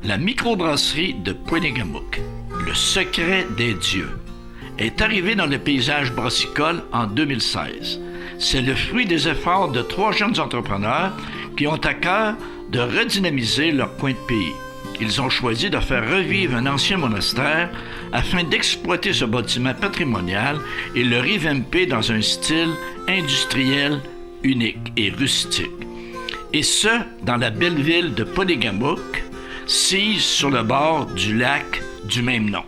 La microbrasserie de Poinégamook, le secret des dieux, est arrivée dans le paysage brassicole en 2016. C'est le fruit des efforts de 3 jeunes entrepreneurs qui ont à cœur de redynamiser leur coin de pays. Ils ont choisi de faire revivre un ancien monastère afin d'exploiter ce bâtiment patrimonial et le revamper dans un style industriel unique et rustique. Et ce, dans la belle ville de Poinégamook, sise sur le bord du lac du même nom.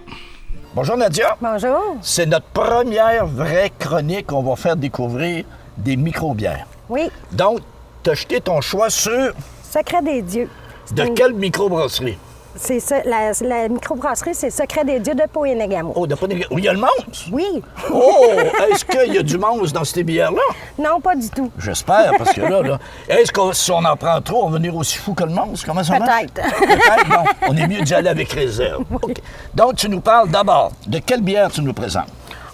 Bonjour Nadia. Bonjour. C'est notre première vraie chronique. On va faire découvrir des microbières. Oui. Donc, tu as jeté ton choix sur Secret des dieux. de quelle microbrasserie? C'est ça, la microbrasserie, c'est Secret des dieux de Poinégamook. Oh, de Poinégamook. Où il y a le monstre? Oui. Oh, est-ce qu'il y a du monstre dans ces bières-là? Non, pas du tout. J'espère, parce que là, est-ce que si on en prend trop, on va venir aussi fou que le monstre? Comment ça marche? Peut-être. Peut-être, bon. On est mieux d'y aller avec réserve. OK. Donc, tu nous parles d'abord de quelle bière tu nous présentes?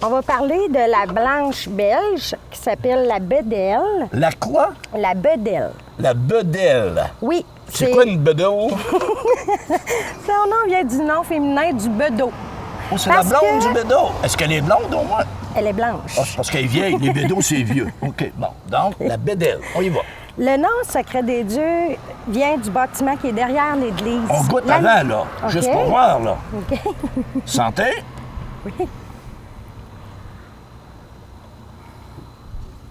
On va parler de la blanche belge qui s'appelle la Bedel. La quoi? La Bedel. La Bedel. Oui. C'est quoi une bedeau? Son nom vient du nom féminin du bedeau. Oh, c'est la Parce blonde que- du bédo. Est-ce qu'elle est blonde au moins? Elle est blanche. Ah, c'est parce qu'elle est vieille. Les bédos, c'est vieux. OK, bon. Donc, la Bedel. On y va. Le nom Secret des dieux vient du bâtiment qui est derrière l'église. On goûte La- avant, là. OK. Juste pour voir, là. OK. Santé? Oui.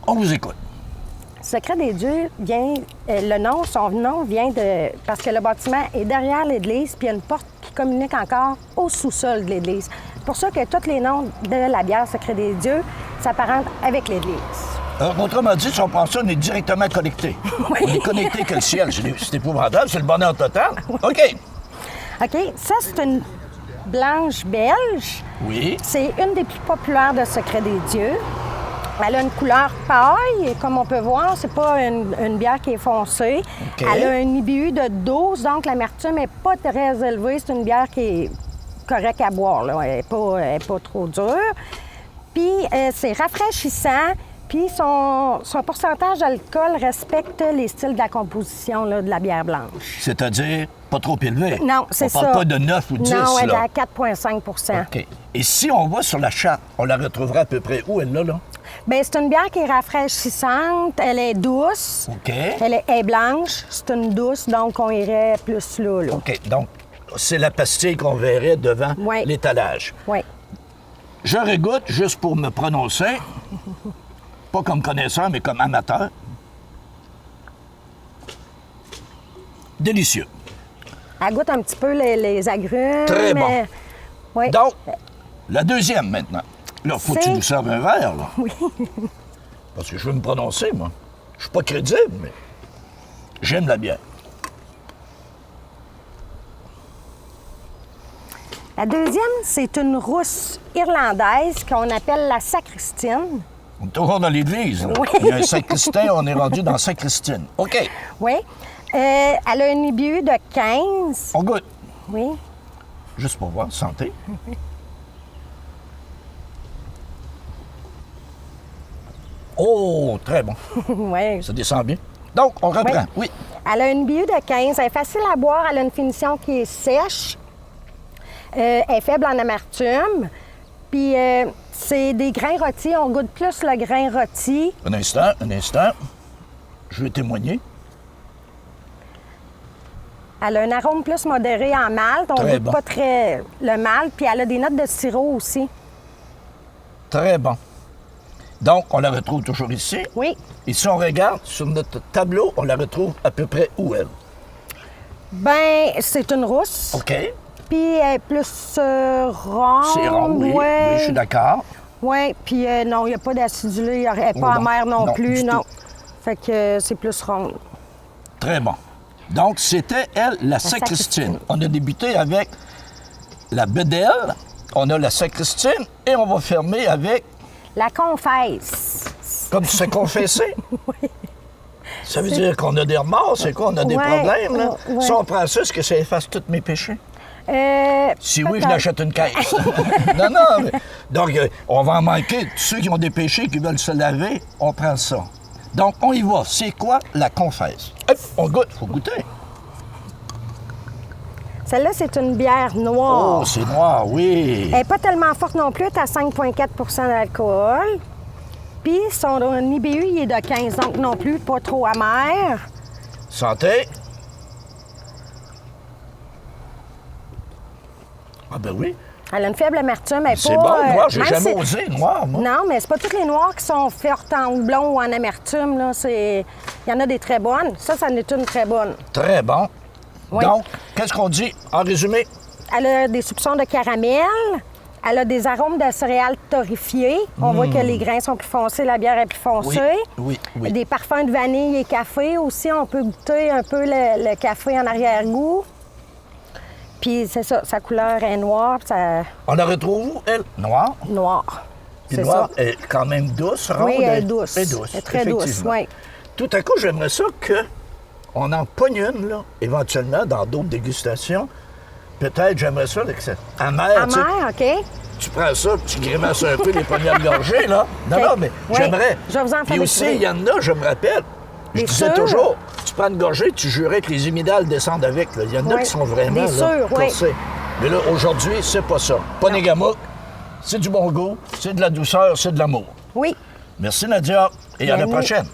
On vous écoute. Secret des dieux vient, son nom vient de, parce que le bâtiment est derrière l'église, puis il y a une porte qui communique encore au sous-sol de l'église. C'est pour ça que tous les noms de la bière Secret des dieux s'apparentent avec l'église. Autrement dit, si on pense ça, on est directement connecté. On est connecté que le ciel. C'est épouvantable, c'est le bonheur total. OK. OK? Ça, c'est une blanche belge. Oui. C'est une des plus populaires de Secret des dieux. Elle a une couleur paille, et comme on peut voir, c'est pas une bière qui est foncée. OK. Elle a un IBU de 12, donc l'amertume n'est pas très élevée. C'est une bière qui est correcte à boire, là. Elle n'est pas trop dure. Puis c'est rafraîchissant, puis son pourcentage d'alcool respecte les styles de la composition là, de la bière blanche. C'est-à-dire pas trop élevé. Non, c'est ça. On parle pas de 9 ou 10, Non, elle est là. à 4,5 OK. Et si on va sur la charte, on la retrouvera à peu près où, elle, là? Bien, c'est une bière qui est rafraîchissante, elle est douce, OK. elle est blanche, c'est une douce, donc on irait plus là. OK. Donc, c'est la pastille qu'on verrait devant Oui. l'étalage. Oui. Je régoute juste pour me prononcer. Pas comme connaisseur, mais comme amateur. Délicieux. Elle goûte un petit peu les agrumes. Très bon. Oui. Donc, la deuxième maintenant. Là, faut que tu C'est- nous serves un verre, là. Oui. Parce que je veux me prononcer, moi. Je suis pas crédible, mais j'aime la bière. La deuxième, c'est une rousse irlandaise qu'on appelle la sacristine. On est toujours dans l'église, là. Oui. Il y a un sacristain, on est rendu dans Saint-Christine. OK. Oui. Elle a un IBU de 15. On goûte. Oui. Juste pour voir. Santé. Oh, très bon. Oui. Ça descend bien. Donc, on reprend. Oui. Elle a une IBU de 15. Elle est facile à boire. Elle a une finition qui est sèche. Elle est faible en amertume. Puis, c'est des grains rôtis. On goûte plus le grain rôti. Un instant, un instant. Je vais témoigner. Elle a un arôme plus modéré en malt. On Très goûte bon. pas très le malt. Puis, elle a des notes de sirop aussi. Très bon. Donc, on la retrouve toujours ici. Oui. Et si on regarde sur notre tableau, on la retrouve à peu près où, elle? Ben, c'est une rousse. OK. Puis, elle est plus ronde. C'est rond, oui. Ouais. Oui, je suis d'accord. Oui, puis non, il n'y a pas d'acidulé, elle n'est Oh, pas non. amère non, Non, plus, du non. tout. Fait que c'est plus ronde. Très bon. Donc, c'était, elle, la sacristine. sacristine. On a débuté avec la Bedel, on a la sacristine, et on va fermer avec, La confesse. comme tu sais confesser. Ça veut dire qu'on a des remords, c'est quoi? On a des Ouais, problèmes, là? ouais. Si on prend ça, est-ce que ça efface tous mes péchés? Si oui, je peut-être. l'achète une caisse. non, non. Mais... Donc, on va en manquer. Tous ceux qui ont des péchés, qui veulent se laver, on prend ça. Donc, on y va. C'est quoi la confesse? Hop, on goûte. Faut goûter. Celle-là, c'est une bière noire. Oh, c'est noir, oui. Elle n'est pas tellement forte non plus, elle est à 5,4 d'alcool. Puis son IBU, il est de 15, donc non plus pas trop amer. Santé. Ah ben oui. Elle a une faible amertume, elle est C'est pas... bon, noir. J'ai même jamais si- osé noir, moi. Non, mais c'est pas toutes les noires qui sont fortes en houblon ou en amertume, là. Il y en a des très bonnes. Ça en est une très bonne. Très bon. Oui. Donc, qu'est-ce qu'on dit en résumé? Elle a des soupçons de caramel. Elle a des arômes de céréales torréfiées. On voit que les grains sont plus foncés, la bière est plus foncée. Oui. Des parfums de vanille et café aussi. On peut goûter un peu le café en arrière-goût. Puis c'est ça, sa couleur est noire. Ça... On la retrouve où, elle? Noire. Noir. Puis C'est noire, ça. elle est quand même douce, ronde. Oui, elle est douce. Elle est douce, Elle est très douce, effectivement. oui. Tout à coup, j'aimerais ça qu'on en pogne une, là, éventuellement, dans d'autres dégustations. Peut-être, j'aimerais ça, là, que c'est amer, tu sais. Amer, OK. Tu prends ça, puis tu grimaces un peu les premières gorgées, là. Non, OK. non, mais Oui. j'aimerais. Je vais vous en faire Puis aussi, découvrir. il y en a, je me rappelle, je Des disais sûrs. toujours, tu prends une gorgée, tu jurais que les imidales descendent avec. Là. Il y en a Oui. qui sont vraiment Des là, sûrs, oui. corsés. Mais là, aujourd'hui, c'est pas ça. Ponégamouk, c'est du bon goût, c'est de la douceur, c'est de l'amour. Oui. Merci, Nadia, et à la Bienvenue. prochaine.